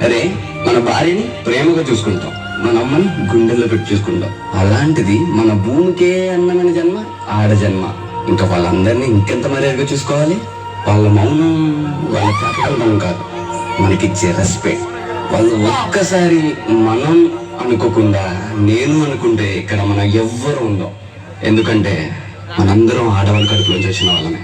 అరే మన భార్యని ప్రేమగా చూసుకుంటాం, మన అమ్మని గుండెల్లో పెట్టి చూసుకుంటాం. అలాంటిది మన భూమికే అన్నమైన జన్మ ఆడ జన్మ. ఇంకా వాళ్ళందరినీ ఇంకెంత మర్యాదగా చూసుకోవాలి. వాళ్ళ మౌనం వాళ్ళ చాపడం కాదు, మనకిచ్చే రెస్పెక్ట్. వాళ్ళు ఒక్కసారి మనం అనుకోకుండా నేను అనుకుంటే ఇక్కడ మనం ఎవ్వరు ఉండం. ఎందుకంటే మనందరం ఆడవాళ్ళ కడుపులో చేసిన వాళ్ళమే.